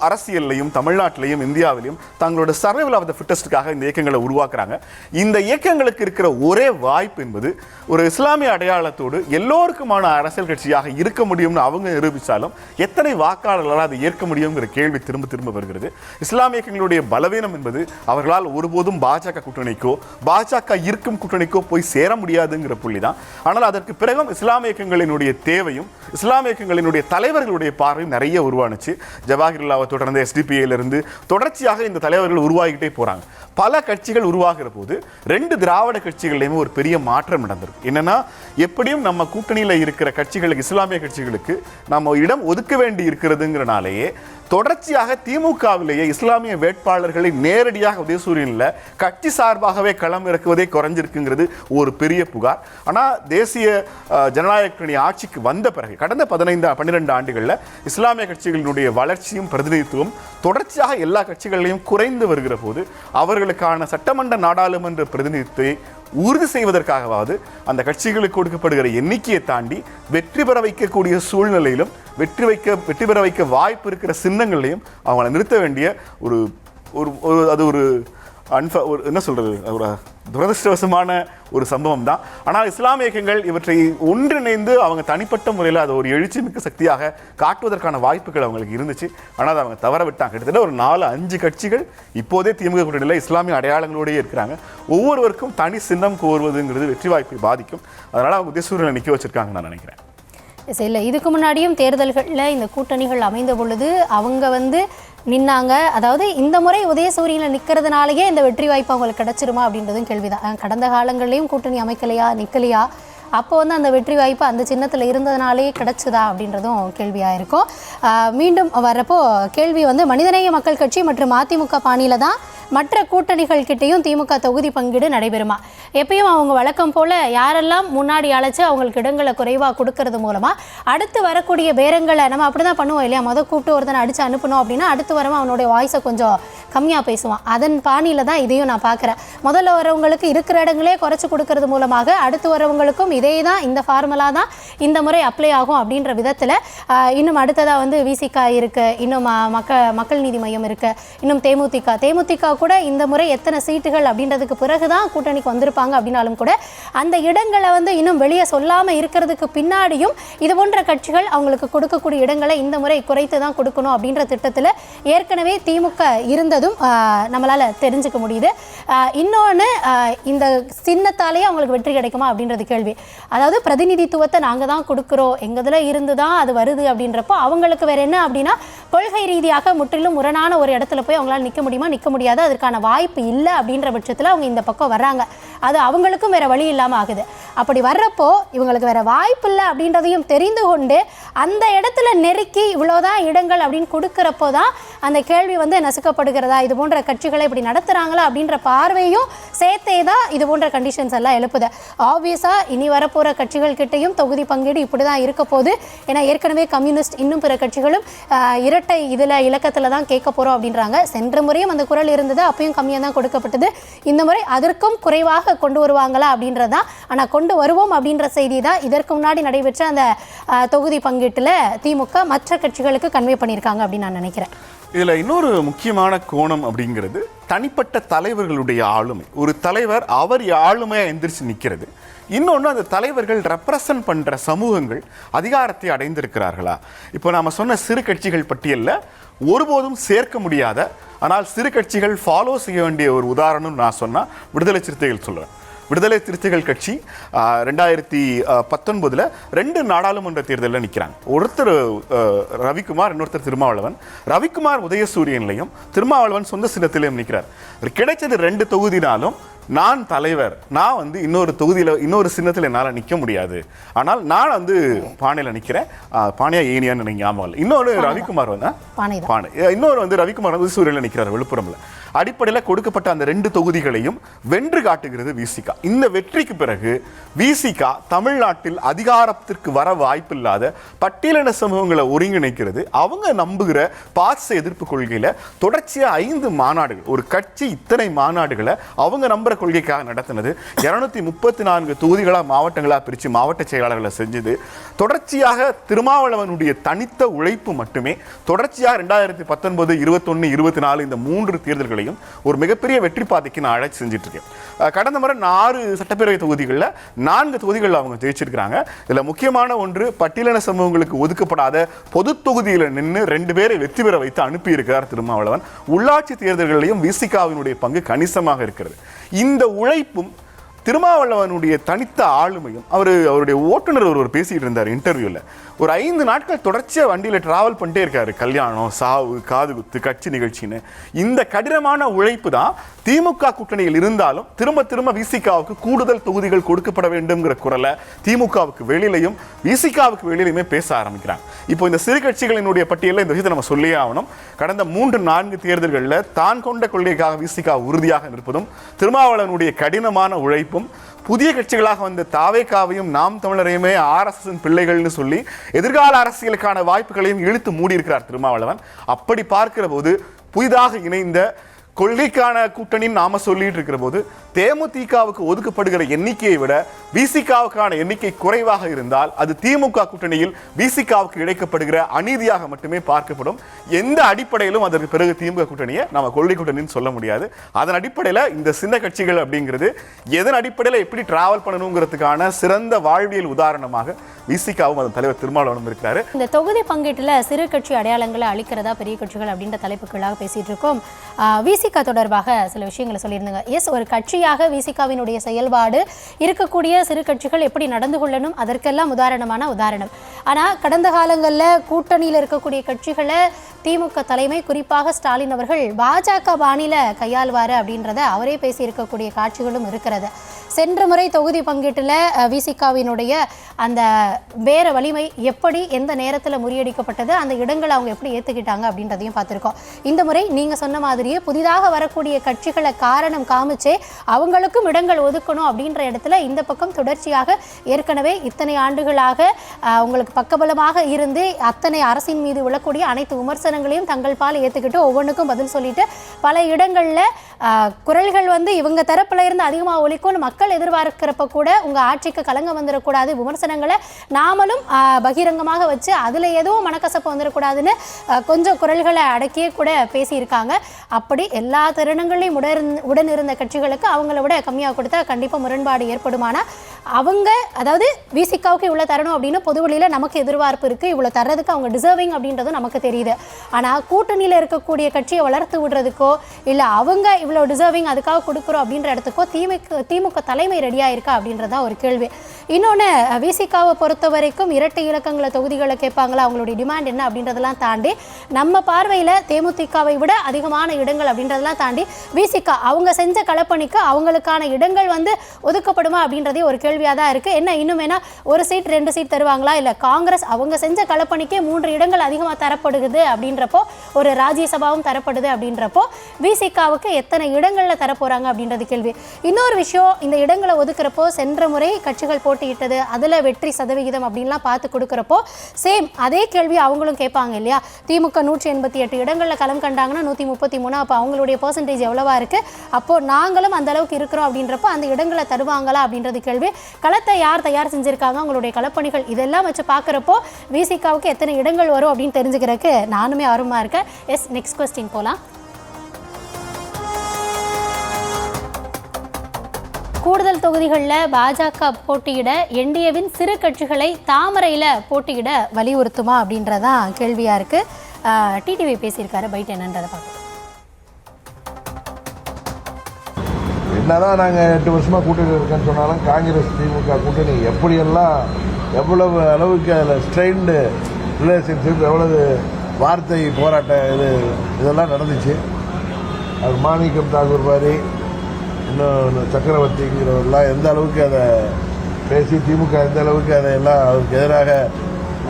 அரசியல்லையும் தமிழ்நாட்டிலையும் இந்தியாவிலையும் தங்களோட சர்வைவல் ஆஃப் த ஃபிட்டஸ்டுக்காக இந்த இயக்கங்களை உருவாக்குறாங்க. இந்த இயக்கங்களுக்கு இருக்கிற ஒரே வாய்ப்பு என்பது ஒரு இஸ்லாமிய அடையாளத்தோடு எல்லோருக்குமான அரசியல் கட்சியாக இருக்க முடியும்னு அவங்க நிரூபித்தாலும் எத்தனை வாக்காளர்களால் அதை ஏற்க முடியுங்கிற கேள்வி திரும்ப திரும்ப வருகிறது. இஸ்லாமிய இயக்கங்களுடைய பலவீனம் என்பது அவர்களால் ஒருபோதும் பாஜக கூட்டணிக்கோ பாஜக இருக்கும் கூட்டணிக்கோ போய் சேர முடியாதுங்கிற புள்ளி தான். ஆனால் அதற்கு பிறகும் இஸ்லாமிய இயக்கங்களினுடைய தேவையும் இஸ்லாமிய இயக்கங்களினுடைய தலைவர்களுடைய பார்வையும் நிறைய உருவானுச்சு. ஜவாஹிருல்லா தொடர்ந்து எஸ்டிபிஐலிருந்து தொடர்ச்சியாக இந்த தலைவர்கள் உருவாகிட்டே போறாங்க. பல கட்சிகள் உருவாகிற போது 2 திராவிட கட்சிகள்லையுமே ஒரு பெரிய மாற்றம் நடந்திருக்கு. என்னன்னா எப்படியும் நம்ம கூட்டணியில் இருக்கிற கட்சிகளுக்கு இஸ்லாமிய கட்சிகளுக்கு நம்ம இடம் ஒதுக்க வேண்டி இருக்கிறதுங்கிறனாலேயே தொடர்ச்சியாக திமுகவிலேயே இஸ்லாமிய வேட்பாளர்களை நேரடியாக உதயசூரியனில் கட்சி சார்பாகவே களம் இறக்குவதே குறைஞ்சிருக்குங்கிறது ஒரு பெரிய புகார். ஆனால் தேசிய ஜனநாயக கூட்டணி ஆட்சிக்கு வந்த பிறகு கடந்த 12 ஆண்டுகளில் இஸ்லாமிய கட்சிகளினுடைய வளர்ச்சியும் பிரதிநிதித்துவம் தொடர்ச்சியாக எல்லா கட்சிகளிலையும் குறைந்து வருகிற போது அவர்களுக்கான சட்டமன்ற நாடாளுமன்ற பிரதிநிதித்துவத்தை உறுதி செய்வதற்காகவாவது அந்த கட்சிகளுக்கு கொடுக்கப்படுகிற எண்ணிக்கையை தாண்டி வெற்றி பெற வைக்கக்கூடிய சூழ்நிலையிலும் வெற்றி பெற வைக்க வாய்ப்பு இருக்கிற சின்னங்களையும் அவங்களை நிறுத்த வேண்டிய ஒரு என்ன சொல்றது ஒரு துரதிருஷ்டவசமான ஒரு சம்பவம் தான். ஆனால் இஸ்லாமிய இயக்கங்கள் இவற்றை ஒன்றிணைந்து அவங்க தனிப்பட்ட முறையில் அதை ஒரு எழுச்சிமிக்க சக்தியாக காட்டுவதற்கான வாய்ப்புகள் அவங்களுக்கு இருந்துச்சு. ஆனால் அதை அவங்க தவற விட்டாங்க. கிட்டத்தட்ட ஒரு 4-5 கட்சிகள் இப்போதே திமுக கூட்டணியில் இஸ்லாமிய அடையாளங்களோடய இருக்கிறாங்க. ஒவ்வொருவருக்கும் தனி சின்னம் கோருவதுங்கிறது வெற்றி வாய்ப்பை பாதிக்கும். அதனால் அவங்க உதயசூரியனை நிற்க வச்சிருக்காங்க நான் நினைக்கிறேன். இல்லை, இதுக்கு முன்னாடியும் தேர்தல்களில் இந்த கூட்டணிகள் அமைந்த பொழுது அவங்க நின்னாங்க. அதாவது இந்த முறை உதயசூரியனில் நிற்கிறதுனாலேயே இந்த வெற்றி வாய்ப்பு அவங்களுக்கு கிடைச்சிருமா அப்படின்றதும் கேள்விதான். கடந்த காலங்கள்லையும் கூட்டணி அமைக்கலையா நிற்கலையா அப்போ வந்து அந்த வெற்றி வாய்ப்பு அந்த சின்னத்தில் இருந்ததுனாலே கிடைச்சதா அப்படின்றதும் கேள்வியாக இருக்கும். மீண்டும் வர்றப்போ கேள்வி வந்து மனிதநேய மக்கள் கட்சி மற்றும் அதிமுக பாணியில் தான் மற்ற கூட்டணிகள் கிட்டேயும் திமுக தொகுதி பங்கீடு நடைபெறுமா? எப்பயும் அவங்க வழக்கம் போல் யாரெல்லாம் முன்னாடி அழைச்சி அவங்களுக்கு இடங்களை குறைவாக கொடுக்கறது மூலமாக அடுத்து வரக்கூடிய பேரங்களை நம்ம அப்படி தான் பண்ணுவோம் இல்லையா? கூப்பிட்டு ஒருத்தனை அடித்து அனுப்பணும் அப்படின்னா அடுத்து வரவன் அவனுடைய வாய்ஸை கொஞ்சம் கம்மியாக பேசுவான். அதன் பாணியில் தான் இதையும் நான் பார்க்குறேன். முதல்ல வரவங்களுக்கு இருக்கிற இடங்களே குறைச்சி கொடுக்கறது மூலமாக அடுத்து வரவங்களுக்கும் இதே தான், இந்த ஃபார்முலா தான் இந்த முறை அப்ளை ஆகும் அப்படின்ற விதத்தில் இன்னும் அடுத்ததாக வந்து விசிக இருக்குது, இன்னும் மக்கள் நீதி மையம் இருக்குது, இன்னும் தேமுதிக கூட இந்த முறை எத்தனை சீட்டுகள் அப்படின்றதுக்கு பிறகு தான் கூட்டணிக்கு வந்திருப்பாங்க அப்படின்னாலும் கூட அந்த இடங்களை வந்து இன்னும் வெளியே சொல்லாமல் இருக்கிறதுக்கு பின்னாடியும் இது போன்ற கட்சிகள் அவங்களுக்கு கொடுக்கக்கூடிய இடங்களை இந்த முறை குறைத்து தான் கொடுக்கணும் அப்படின்ற திட்டத்தில் ஏற்கனவே திமுக இருந்ததும் நம்மளால் தெரிஞ்சுக்க முடியுது. இன்னொன்று, இந்த சின்னத்தாலேயே அவங்களுக்கு வெற்றி கிடைக்குமா அப்படின்றது கேள்வி. அதாவது பிரதிநிதித்துவத்தை நாங்கள் தான் கொடுக்குறோம், எங்கதில் இருந்து தான் அது வருது அப்படின்றப்போ அவங்களுக்கு வேறு என்ன அப்படின்னா கொள்கை ரீதியாக முற்றிலும் முரணான ஒரு இடத்துல போய் அவங்களால நிற்க முடியுமா? நிற்க முடியாது. அதற்கான வாய்ப்பு இல்லை அப்படின்ற பட்சத்தில் அவங்க இந்த பக்கம் வர்றாங்க. அது அவங்களுக்கும் வேற வழி இல்லாமல் ஆகுது. அப்படி வர்றப்போ இவங்களுக்கு வேற வாய்ப்பு இல்லை அப்படின்றதையும் தெரிந்து கொண்டு அந்த இடத்துல நெருக்கி இவ்வளோதான் இடங்கள் அப்படின்னு கொடுக்குறப்போ தான் அந்த கேள்வி வந்து நசுக்கப்படுகிறதா, இது போன்ற கட்சிகளை இப்படி நடத்துகிறாங்களா அப்படின்ற பார்வையும் சேர்த்தே தான் இது போன்ற கண்டிஷன்ஸ் எல்லாம் எழுப்புது. ஆப்வியஸாக இனி வரப்போகிற கட்சிகள் கிட்டையும் தொகுதி பங்கீடு இப்படி தான் இருக்க போகுது. ஏன்னா ஏற்கனவே கம்யூனிஸ்ட் இன்னும் பிற கட்சிகளும் இரட்டை இதில் இலக்கத்தில் தான் கேட்க போகிறோம் அப்படின்றாங்க. சென்ற முறையும் அந்த குரல் இருந்தது, அப்பயும் கம்மியாக தான் கொடுக்கப்பட்டது. இந்த முறை அதற்கும் குறைவாக கொண்டு வருவாங்களா அப்படின்றது தான். ஆனால் கொண்டு வருவோம் அப்படின்ற செய்தி தான் இதற்கு முன்னாடி நடைபெற்ற அந்த தொகுதி பங்கீட்டில் திமுக மற்ற கட்சிகளுக்கு கன்வே பண்ணியிருக்காங்க அப்படின்னு நான் நினைக்கிறேன். இதில் இன்னொரு முக்கியமான கோணம் அப்படிங்கிறது தனிப்பட்ட தலைவர்களுடைய ஆளுமை. ஒரு தலைவர் அவர் ஆளுமையாக எந்திரிச்சு நிற்கிறது. இன்னொன்று, அந்த தலைவர்கள் ரெப்ரசன்ட் பண்ணுற சமூகங்கள் அதிகாரத்தை அடைந்திருக்கிறார்களா? இப்போ நாம் சொன்ன சிறு கட்சிகள் பட்டியலில் ஒருபோதும் சேர்க்க முடியாத, ஆனால் சிறு கட்சிகள் ஃபாலோ செய்ய வேண்டிய ஒரு உதாரணம் நான் சொன்னால் விடுதலை சிறுத்தைகள் சொல்கிறேன். விடுதலை சிறுத்தைகள் கட்சி 2019 2 நாடாளுமன்ற தேர்தலில் நிற்கிறாங்க. ஒருத்தர் ரவிக்குமார், இன்னொருத்தர் திருமாவளவன். ரவிக்குமார் உதயசூரியன்லையும் திருமாவளவன் சொந்த சின்னத்திலையும் நிற்கிறார். கிடைச்சது 2 தொகுதினாலும் நான் தலைவர், நான் வந்து இன்னொரு தொகுதியில் இன்னொரு சின்னத்தில் என்னால் நிற்க முடியாது, ஆனால் நான் வந்து பானையில் நிற்கிறேன். பானையா ஏனியான்னு எனக்கு ஞாபகம் இல்லை. இன்னொரு ரவிக்குமார் வந்து பானை, இன்னொரு வந்து ரவிக்குமார் வந்து சூரியனில் நிற்கிறார் விழுப்புரம்ல. அடிப்படையில் கொடுக்கப்பட்ட அந்த 2 தொகுதிகளையும் வென்று காட்டுகிறது விசிக. இந்த வெற்றிக்கு பிறகு விசிக தமிழ்நாட்டில் அதிகாரத்திற்கு வர வாய்ப்பில்லாத பட்டியலின சமூகங்களை ஒருங்கிணைக்கிறது. அவங்க நம்புகிற பாச எதிர்ப்பு கொள்கையில் தொடர்ச்சியாக 5 மாநாடுகள், ஒரு கட்சி இத்தனை மாநாடுகளை அவங்க நம்புற கொள்கைக்காக நடத்தினது. 234 தொகுதிகளாக மாவட்டங்களாக பிரித்து மாவட்ட செயலாளர்களை செஞ்சது. தொடர்ச்சியாக திருமாவளவனுடைய தனித்த உழைப்பு மட்டுமே தொடர்ச்சியாக 2019, 21, 24 இந்த 3 தேர்தல்களையும் ஒரு மிகப்பெரிய வெற்றி பாதைக்கு நான் அழைச்சி செஞ்சுட்டு இருக்கேன். கடந்த முறை 6 சட்டப்பேரவை தொகுதிகளில் 4 தொகுதிகளில் அவங்க ஜெயிச்சிருக்கிறாங்க. இதில் முக்கியமான ஒன்று, பட்டியலின சமூகங்களுக்கு ஒதுக்கப்படாத பொது தொகுதியில் நின்று 2 பேரை வெற்றி பெற வைத்து அனுப்பியிருக்கிறார் திருமாவளவன். உள்ளாட்சி தேர்தல்களிலும் விசிகாவினுடைய பங்கு கணிசமாக இருக்கிறது. இந்த உழைப்பும் திருமாவளவனுடைய தனித்த ஆளுமையும், அவருடைய ஓட்டுநர் ஒருவர் பேசிட்டு இருந்தார் இன்டர்வியூவில். ஒரு 5 நாட்கள் தொடர்ச்சியாக வண்டியில் டிராவல் பண்ணிட்டே இருக்காரு. கல்யாணம், சாவு, காது குத்து, கட்சி நிகழ்ச்சின்னு. இந்த கடினமான உழைப்பு தான் திமுக கூட்டணியில் இருந்தாலும் திரும்ப திரும்ப விசிகாவுக்கு கூடுதல் தொகுதிகள் கொடுக்கப்பட வேண்டும்ங்கிற குரலை திமுகவுக்கு வெளியிலையும் விசிகாவுக்கு வெளியிலையுமே பேச ஆரம்பிக்கிறாங்க. இப்போ இந்த சிறு கட்சிகளினுடைய பட்டியலில் இந்த விஷயத்தை நம்ம சொல்லியே ஆகணும். கடந்த 3-4 தேர்தல்களில் தான் கொண்ட கொள்கைக்காக விசிகா உறுதியாக நிற்பதும், திருமாவளவனுடைய கடினமான உழைப்பும், புதிய கட்சிகளாக வந்த தாவேகாவையும் நாம் தமிழரையுமே RSS பிள்ளைகள்னு சொல்லி எதிர்கால அரசியலுக்கான வாய்ப்புகளையும் இழுத்து மூடியிருக்கிறார் திருமாவளவன். அப்படி பார்க்கிற போது புதிதாக இணைந்த கொள்கைக்கான கூட்டணின்னு நாம சொல்லிட்டு இருக்கிற போது தேமுதிகவுக்கு ஒதுக்கப்படுகிற எண்ணிக்கையை விட விசிகாவுக்கான எண்ணிக்கை குறைவாக இருந்தால் அது திமுக கூட்டணியில் விசிகாவுக்கு இழைக்கப்படுகிற அநீதியாக மட்டுமே பார்க்கப்படும். எந்த அடிப்படையிலும் அதற்கு பிறகு திமுக கூட்டணியை நம்ம கொள்கை கூட்டணின்னு சொல்ல முடியாது. அதன் அடிப்படையில் இந்த சின்ன கட்சிகள் அப்படிங்கிறது எதன் அடிப்படையில் எப்படி டிராவல் பண்ணணுங்கிறதுக்கான சிறந்த வாழ்வியல் உதாரணமாக விசிகாவும் அதன் தலைவர் திருமாவளவனும் இருக்கிறாரு. இந்த தொகுதி பங்கீட்டில் சிறு கட்சி அடையாளங்களை அளிக்கிறதா பெரிய கட்சிகள் அப்படின்ற தலைப்புகளாக பேசிட்டு இருக்கோம். விசிகா தொடர்பாக சில விஷயங்களை சொல்லியிருந்தாங்க. எஸ், ஒரு கட்சியாக விசிகாவினுடைய செயல்பாடு இருக்கக்கூடிய சிறு கட்சிகள் எப்படி நடந்து கொள்ளணும் அதற்கெல்லாம் உதாரணம். ஆனால் கடந்த காலங்களில் கூட்டணியில் இருக்கக்கூடிய கட்சிகளை திமுக தலைமை, குறிப்பாக ஸ்டாலின் அவர்கள் பாஜக பாணியில் கையாள்வார் அப்படின்றத அவரே பேசி இருக்கக்கூடிய காட்சிகளும் இருக்கிறது. சென்ற முறை தொகுதி பங்கீட்டில் விசிகாவினுடைய அந்த வேற வலிமை எப்படி எந்த நேரத்தில் முறியடிக்கப்பட்டது, அந்த இடங்களை அவங்க எப்படி ஏற்றுக்கிட்டாங்க அப்படின்றதையும் பார்த்துருக்கோம். இந்த முறை நீங்கள் சொன்ன மாதிரியே புதிதாக வரக்கூடிய கட்சிகளை காரணம் காமிச்சே அவங்களுக்கும் இடங்கள் ஒதுக்கணும் அப்படின்ற இடத்துல இந்த பக்கம் தொடர்ச்சியாக ஏற்கனவே இத்தனை ஆண்டுகளாக உங்களுக்கு பக்கபலமாக இருந்து அத்தனை அரசின் மீது விழக்கூடிய அனைத்து விமர்சனங்களையும் தங்கள் பால் ஏற்றுக்கிட்டு ஒவ்வொன்றுக்கும் பதில் சொல்லிட்டு பல இடங்களில் குரல்கள் இவங்க தரப்புல இருந்து அதிகமாக ஒலிக்கும்னு மக்கள் எதிர்பார்க்கிறப்ப கூட உங்கள் ஆட்சிக்கு கலங்க வந்துடக்கூடாது, விமர்சனங்களை நாமளும் பகிரங்கமாக வச்சு அதில் எதுவும் மனக்கசப்பு வந்துடக்கூடாதுன்னு கொஞ்சம் குரல்களை அடக்கியே கூட பேசியிருக்காங்க. அப்படி எல்லா தருணங்களையும் உடன் இருந்த கட்சிகளுக்கு அவங்கள விட கம்மியாக கொடுத்தா கண்டிப்பாக முரண்பாடு ஏற்படுமானா அவங்க அதாவது விசிகாவுக்கு இவ்வளோ தரணும் அப்படின்னு பொதுவெளியில் நமக்கு எதிர்பார்ப்பு இருக்குது, இவ்வளோ தர்றதுக்கு அவங்க டிசர்விங் அப்படின்றதும் நமக்கு தெரியுது. ஆனால் கூட்டணியில் இருக்கக்கூடிய கட்சியை வளர்த்து விடுறதுக்கோ இல்லை அவங்க இவ்வளோ டிசர்விங் அதுக்காக கொடுக்குறோம் அப்படின்ற இடத்துக்கோ திமுக தலைமை ரெடியாக இருக்கா அப்படின்றதா ஒரு கேள்வி. இன்னொன்று விசிகாவை பொறுத்த வரைக்கும் இரட்டை இலக்கங்களை தொகுதிகளை கேட்பாங்களா, அவங்களுடைய டிமாண்ட் என்ன அப்படின்றதெல்லாம் தாண்டி நம்ம பார்வையில் தேமுதிகவை விட அதிகமான இடங்கள் அப்படின்றதெல்லாம் தாண்டி விசிகா அவங்க செஞ்ச களப்பணிக்கு அவங்களுக்கான இடங்கள் ஒதுக்கப்படுமா அப்படின்றதே ஒரு கேள்வியாக தான் இருக்குது. என்ன இன்னும் வேணால் 1 சீட் 2 சீட் தருவாங்களா, இல்லை காங்கிரஸ் அவங்க செஞ்ச களப்பணிக்கே 3 இடங்கள் அதிகமாக தரப்படுது அப்படின்றப்போ ஒரு ராஜ்யசபாவும் தரப்படுது அப்படின்றப்போ விசிகாவுக்கு எத்தனை இடங்களில் தரப்போகிறாங்க அப்படின்றது கேள்வி. இன்னொரு விஷயம், இந்த இடங்களை ஒதுக்குறப்போ சென்ற முறை கட்சிகள் போட்டியிட்டது அதில் வெற்றி சதவிகிதம் அப்படின்லாம் பார்த்து கொடுக்குறப்போ சேம் அதே கேள்வி அவங்களும் கேட்பாங்க இல்லையா. திமுக 188 இடங்களில் களம் கண்டாங்கன்னா 133, அப்போ அவங்களுடைய பர்சன்டேஜ் எவ்வளவா இருக்குது, அப்போது நாங்களும் அந்த அளவுக்கு இருக்கிறோம் அப்படின்றப்போ அந்த இடங்களை தருவாங்களா அப்படின்றது கேள்வி. களத்தை யார் தயார் செஞ்சுருக்காங்க, அவங்களுடைய களப்பணிகள் இதெல்லாம் வச்சு பார்க்குறப்போ விசிகாவுக்கு எத்தனை இடங்கள் வரும் அப்படின்னு தெரிஞ்சுக்கிறதுக்கு நானுமே ஆர்வமாக இருக்கேன். எஸ், நெக்ஸ்ட் கொஸ்டின் போகலாம். கூடுதல் தொகுதிகளில் பாஜக போட்டியிட என்டிஏவின் சிறு கட்சிகளை தாமரையில் போட்டியிட வலியுறுத்துமா அப்படின்றதான் கேள்வியாக இருக்குது. டிடிவி பேசியிருக்காரு, பைட் என்னன்றதை பார்க்கலாம். என்னதான் நாங்கள் 8 வருஷமாக கூட்டணி இருக்கேன்னு சொன்னாலும் காங்கிரஸ் திமுக கூட்டணி எப்படியெல்லாம் எவ்வளவு அளவுக்கு அதில் ஸ்ட்ரெயின்டு ரிலேஷன்ஷிப், எவ்வளவு வார்த்தை போராட்டம் இதெல்லாம் நடந்துச்சு. அது மாணிக்கம் தாக்கூர் மாதிரி இன்னும் சக்கரவர்த்திங்கிறவரெல்லாம் எந்த அளவுக்கு அதை பேசி திமுக எந்த அளவுக்கு அதையெல்லாம் அவருக்கு எதிராக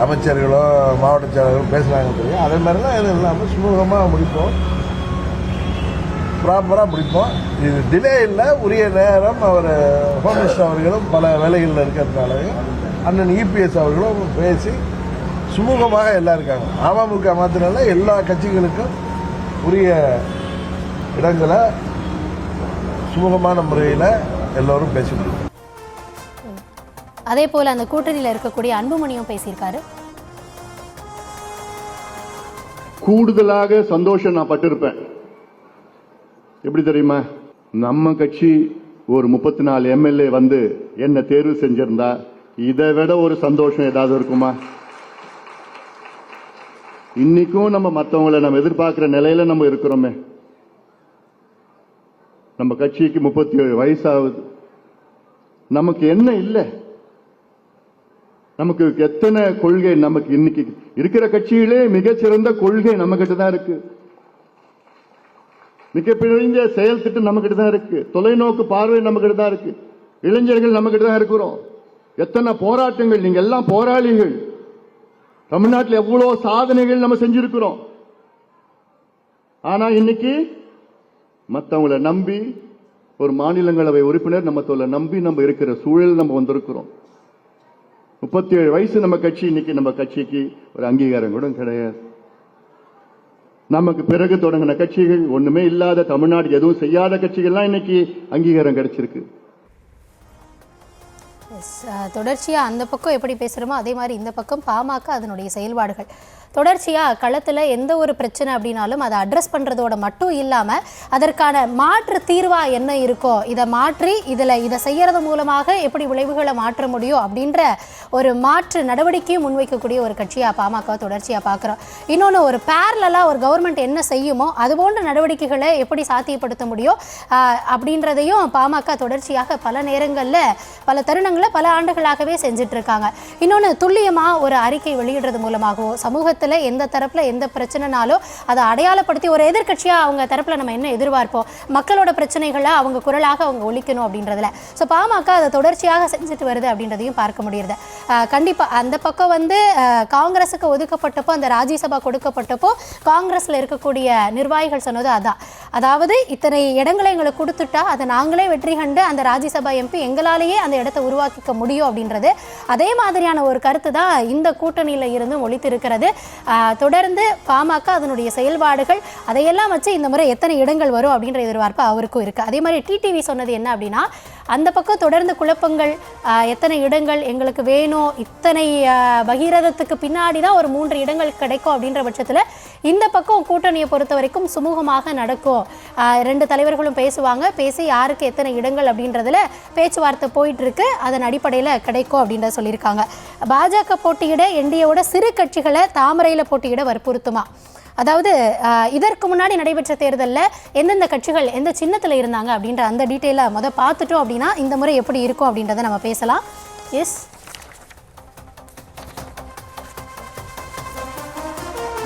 அமைச்சர்களும் மாவட்ட செயலர்களும் பேசுகிறாங்க தெரியும். அதே மாதிரிலாம் எதுவும் இல்லாமல் சுமூகமாக முடிப்போம், ப்ராப்பராக முடிப்போம். இது டிலே இல்லை, உரிய நேரம். அவர் ஹோம் மினிஸ்டர் அவர்களும் பல வேலைகளில் இருக்கிறதுனாலையும் அண்ணன் இபிஎஸ் அவர்களும் பேசி சுமூகமாக எல்லாம் இருக்காங்க. அமமுக மாத்திரம் எல்லா கட்சிகளுக்கும் உரிய இடங்களை சுமூகமான முறையில் எல்லோரும் பேசி முடியும். அதே போல் அந்த கூட்டணியில் இருக்கக்கூடிய அன்புமணியும் பேசியிருக்காரு. கூடுதலாக சந்தோஷம் நான் பட்டிருப்பேன். எப்படி தெரியுமா, நம்ம கட்சி ஒரு 34 எம்எல்ஏ என்ன தேர்வு செஞ்சிருந்தா இதை விட ஒரு சந்தோஷம் ஏதாவது இருக்குமா? இன்னைக்கும் நம்ம மற்றவங்களை நம்ம எதிர்பார்க்கிற நிலையில நம்ம இருக்கிறோமே. நம்ம கட்சிக்கு 37 வயசாகுது. நமக்கு என்ன இல்லை, நமக்கு எத்தனை கொள்கை, நமக்கு இன்னைக்கு இருக்கிற கட்சியிலே மிகச்சிறந்த கொள்கை நம்ம கிட்ட தான் இருக்கு. மிகப்பெரிய செயல் திட்டம் நம்ம கிட்ட தான் இருக்கு. தொலைநோக்கு பார்வை நம்ம கிட்ட தான் இருக்கு. இளைஞர்கள் நம்ம கிட்ட தான் இருக்கிறோம். எத்தனை போராட்டங்கள், நீங்க எல்லாம் போராளிகள். தமிழ்நாட்டில் எவ்வளவு சாதனைகள் நம்ம செஞ்சிருக்கிறோம். ஆனா இன்னைக்கு மற்றவங்களை நம்பி ஒரு மாநிலங்களவை உறுப்பினர் நம்ம நம்பி நம்ம இருக்கிற சூழல் நம்ம வந்திருக்கிறோம். 37 வயசு நம்ம கட்சி, இன்னைக்கு நம்ம கட்சிக்கு ஒரு அங்கீகாரம் கூட கிடையாது. நமக்கு பிறகு தொடங்கின கட்சிகள், ஒண்ணுமே இல்லாத தமிழ்நாடு எதுவும் செய்யாத கட்சிகள்லாம் இன்னைக்கு அங்கீகாரம் கிடைச்சிருக்கு. தொடர்ச்சியாக அந்த பக்கம் எப்படி பேசுகிறோமோ அதே மாதிரி இந்த பக்கம் பாமக அதனுடைய செயல்பாடுகள் தொடர்ச்சியாக களத்தில் எந்த ஒரு பிரச்சனை அப்படின்னாலும் அதை அட்ரஸ் பண்ணுறதோட மட்டும் இல்லாமல் அதற்கான மாற்று தீர்வாக என்ன இருக்கோ இதை மாற்றி இதை செய்கிறது மூலமாக எப்படி விளைவுகளை மாற்ற முடியும் அப்படின்ற ஒரு மாற்று நடவடிக்கையும் முன்வைக்கக்கூடிய ஒரு கட்சியாக பாமக தொடர்ச்சியாக பார்க்குறோம். இன்னொன்று, ஒரு பேரலாக ஒரு கவர்மெண்ட் என்ன செய்யுமோ அது போன்ற நடவடிக்கைகளை எப்படி சாத்தியப்படுத்த முடியும் அப்படின்றதையும் பாமக தொடர்ச்சியாக பல நேரங்களில் பல தருணங்களில் பல ஆண்டுகளாகவே செஞ்சிட்ருக்காங்க. இன்னொன்று, துல்லியமாக ஒரு அறிக்கை வெளியிடுறது மூலமாகவோ சமூகத்தை களத்தில் எந்த தரப்பில் எந்த பிரச்சனைனாலோ அதை அடையாளப்படுத்தி ஒரு எதிர்க்கட்சியாக அவங்க தரப்பில் நம்ம என்ன எதிர்பார்ப்போம், மக்களோட பிரச்சனைகளை அவங்க குரலாக அவங்க ஒழிக்கணும் அப்படின்றதுல. ஸோ பாமக அதை தொடர்ச்சியாக செஞ்சுட்டு வருது அப்படின்றதையும் பார்க்க முடியுது. கண்டிப்பாக அந்த பக்கம் வந்து காங்கிரஸுக்கு ஒதுக்கப்பட்டப்போ, அந்த ராஜ்யசபா கொடுக்கப்பட்டப்போ காங்கிரஸில் இருக்கக்கூடிய நிர்வாகிகள் சொன்னது அதான். அதாவது இத்தனை இடங்களை எங்களுக்கு கொடுத்துட்டா அதை நாங்களே வெற்றி கண்டு அந்த ராஜ்யசபா எம்பி எங்களாலேயே அந்த இடத்தை உருவாக்கிக்க முடியும் அப்படின்றது. அதே மாதிரியான ஒரு கருத்து தான் இந்த கூட்டணியில் இருந்து ஒழித்திருக்கிறது. தொடர்ந்து பாமக அதனுடைய செயல்பாடுகள் அதையெல்லாம் வச்சு இந்த முறை எத்தனை இடங்கள் வரும் அப்படின்ற எதிர்பார்ப்பு அவருக்கும் இருக்குது. அதே மாதிரி டிடிவி சொன்னது என்ன அப்படின்னா, அந்த பக்கம் தொடர்ந்து குழப்பங்கள், எத்தனை இடங்கள் எங்களுக்கு வேணும், இத்தனை பகீரதத்துக்கு பின்னாடி தான் ஒரு 3 இடங்கள் கிடைக்கும் அப்படின்ற பட்சத்தில் இந்த பக்கம் கூட்டணியை பொறுத்த வரைக்கும் சுமூகமாக நடக்கும். 2 தலைவர்களும் பேசுவாங்க, பேசி யாருக்கு எத்தனை இடங்கள் அப்படின்றதுல பேச்சுவார்த்தை போயிட்டு இருக்கு, அதன் அடிப்படையில் கிடைக்கும் அப்படின்றத சொல்லியிருக்காங்க. பாஜக போட்டியிட என்டிஏவோட சிறு கட்சிகளை தாமரையில் போட்டியிட வற்புறுத்துமா? அதாவது இதற்கு முன்னாடி நடைபெற்ற தேர்தலில் எந்தெந்த கட்சிகள் எந்த சின்னத்தில் இருந்தாங்க அப்படின்ற அந்த டீட்டெயிலை பார்த்துட்டோம் அப்படின்னா இந்த முறை எப்படி இருக்கும் அப்படின்றத நம்ம பேசலாம். எஸ்,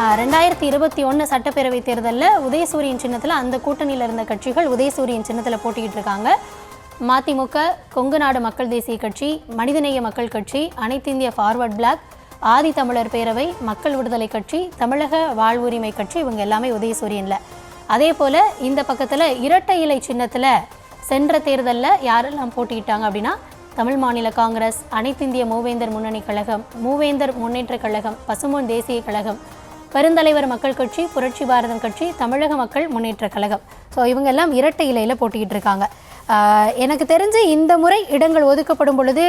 2021 சட்டப்பேரவை தேர்தலில் உதயசூரியன் சின்னத்தில் அந்த கூட்டணியில் இருந்த கட்சிகள் உதயசூரியன் சின்னத்தில் போட்டிக்கிட்டு இருக்காங்க. மதிமுக, கொங்கு நாடு மக்கள் தேசிய கட்சி, மனிதநேய மக்கள் கட்சி, அனைத்து இந்திய ஃபார்வர்ட் பிளாக், ஆதி தமிழர் பேரவை, மக்கள் விடுதலை கட்சி, தமிழக வாழ்வுரிமை கட்சி, இவங்க எல்லாமே உதயசூரியனில். அதே போல் இந்த பக்கத்தில் இரட்டை இலை சின்னத்தில் சென்ற தேர்தலில் யாரெல்லாம் போட்டியிட்டாங்க அப்படின்னா, தமிழ் மாநில காங்கிரஸ், அனைத்து இந்திய மூவேந்தர் முன்னணி கழகம், மூவேந்தர் முன்னேற்ற கழகம், பசும்பொன் தேசிய கழகம், பெருந்தலைவர் மக்கள் கட்சி, புரட்சி பாரதம் கட்சி, தமிழக மக்கள் முன்னேற்ற கழகம். ஸோ இவங்க எல்லாம் இரட்டை இலையில் போட்டிக்கிட்டு இருக்காங்க. எனக்கு தெரிஞ்சு இந்த முறை இடங்கள் ஒதுக்கப்படும் பொழுது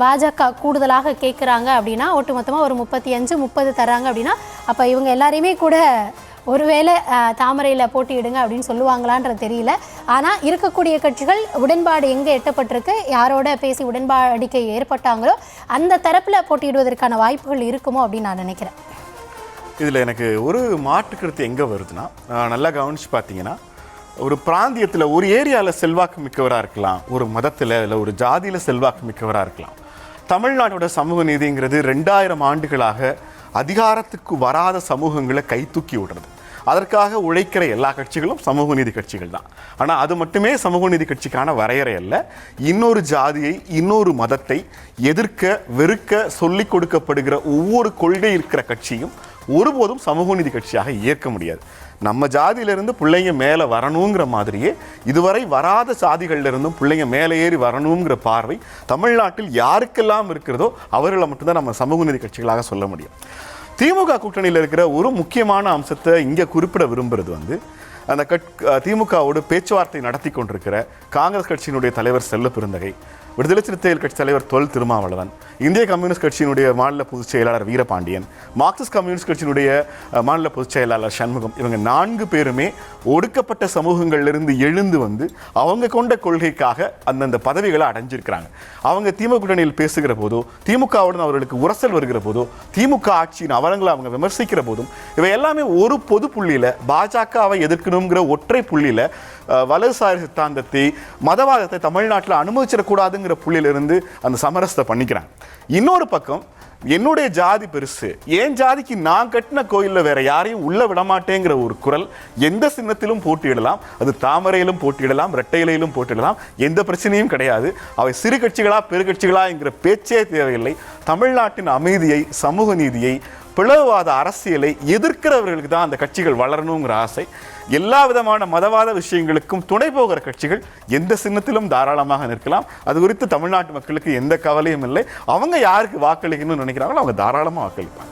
பாஜக கூடுதலாக கேட்குறாங்க அப்படின்னா, ஒட்டுமொத்தமாக ஒரு 35-30 தராங்க அப்படின்னா, அப்போ இவங்க எல்லாரையுமே கூட ஒருவேளை தாமரையில் போட்டியிடுங்க அப்படின்னு சொல்லுவாங்களான்றது தெரியல. ஆனால் இருக்கக்கூடிய கட்சிகள் உடன்பாடு எங்கே எட்டப்பட்டிருக்கு, யாரோட பேசி உடன்பாடிக்கை ஏற்பட்டாங்களோ அந்த தரப்பில் போட்டியிடுவதற்கான வாய்ப்புகள் இருக்குமோ அப்படின்னு நான் நினைக்கிறேன். இதில் எனக்கு ஒரு மாற்று கருத்து எங்கே வருதுன்னா, நல்லா கவனித்து பார்த்தீங்கன்னா, ஒரு பிராந்தியத்தில் ஒரு ஏரியாவில் செல்வாக்கு மிக்கவராக இருக்கலாம், ஒரு மதத்தில் இல்லை ஒரு ஜாதியில் செல்வாக்கு மிக்கவராக இருக்கலாம். தமிழ்நாட்டோட சமூக நீதிங்கிறது 2000 ஆண்டுகளாக அதிகாரத்துக்கு வராத சமூகங்களை கை தூக்கி விடுறது. அதற்காக உழைக்கிற எல்லா கட்சிகளும் சமூக நீதி கட்சிகள் தான். ஆனால் அது மட்டுமே சமூக நீதி கட்சிக்கான வரையறை அல்ல. இன்னொரு ஜாதியை, இன்னொரு மதத்தை எதிர்க்க வெறுக்க சொல்லிக் கொடுக்கப்படுகிற ஒவ்வொரு கொள்கை இருக்கிற கட்சியும் ஒருபோதும் சமூக நீதி கட்சியாக ஏற்க முடியாது. நம்ம ஜாதியிலிருந்து பிள்ளைங்க மேலே வரணுங்கிற மாதிரியே இதுவரை வராத சாதிகளிலிருந்தும் பிள்ளைங்க மேலே ஏறி வரணுங்கிற பார்வை தமிழ்நாட்டில் யாருக்கெல்லாம் இருக்கிறதோ அவர்களை மட்டும்தான் நம்ம சமூக நீதி கட்சிகளாக சொல்ல முடியும். திமுக கூட்டணியில் இருக்கிற ஒரு முக்கியமான அம்சத்தை இங்கே குறிப்பிட விரும்புகிறது வந்து, அந்த திமுகவோடு பேச்சுவார்த்தை நடத்தி கொண்டிருக்கிற காங்கிரஸ் கட்சியினுடைய தலைவர் செல்ல பெருந்தகை, விடுதலை சிறுத்தைகள் கட்சி தலைவர் தொல் திருமாவளவன், இந்திய கம்யூனிஸ்ட் கட்சியினுடைய மாநில பொதுச் செயலாளர் வீரபாண்டியன், மார்க்சிஸ்ட் கம்யூனிஸ்ட் கட்சியினுடைய மாநில பொதுச் செயலாளர் சண்முகம், இவங்க 4 பேருமே ஒடுக்கப்பட்ட சமூகங்களிலிருந்து எழுந்து வந்து அவங்க கொண்ட கொள்கைக்காக அந்தந்த பதவிகளை அடைஞ்சிருக்கிறாங்க. அவங்க திமுக கூட்டணியில் பேசுகிற போதோ, திமுகவுடன் அவர்களுக்கு உரசல் வருகிற போதோ, திமுக ஆட்சியின் அவலங்களை அவங்க விமர்சிக்கிற போதும், இவை எல்லாமே ஒரு பொது புள்ளியில் பாஜகவை எதிர்க்கணுங்கிற ஒற்றை புள்ளியில் வலதுசாரி சித்தாந்தத்தை, மதவாதத்தை தமிழ்நாட்டில் அனுமதிச்சிடக்கூடாதுங்கிற புள்ளியிலிருந்து அந்த சமரசத்தை பண்ணிக்கிறாங்க. இன்னொரு பக்கம், என்னுடைய ஜாதி பெருசு, என் ஜாதிக்கு நான் கட்டின கோயிலில் வேற யாரையும் உள்ள விடமாட்டேங்கிற ஒரு குரல் எந்த சின்னத்திலும் போட்டியிடலாம். அது தாமரையிலும் போட்டியிடலாம், இரட்டை இலையிலும் போட்டியிடலாம், எந்த பிரச்சனையும் கிடையாது. அவை சிறு கட்சிகளா பெருகட்சிகளா என்கிற பேச்சே தேவையில்லை. தமிழ்நாட்டின் அமைதியை, சமூக நீதியை, பிளவுவாத அரசியலை எதிர்க்கிறவர்களுக்கு தான் அந்த கட்சிகள் வளரணுங்கிற ஆசை. எல்லா விதமான மதவாத விஷயங்களுக்கும் துணை போகிற கட்சிகள் எந்த சின்னத்திலும் தாராளமாக நிற்கலாம். அது குறித்து தமிழ்நாட்டு மக்களுக்கு எந்த கவலையும் இல்லை. அவங்க யாருக்கு வாக்களிக்கணும்னு நினைக்கிறாங்களோ அவங்க தாராளமாக வாக்களிப்பாங்க.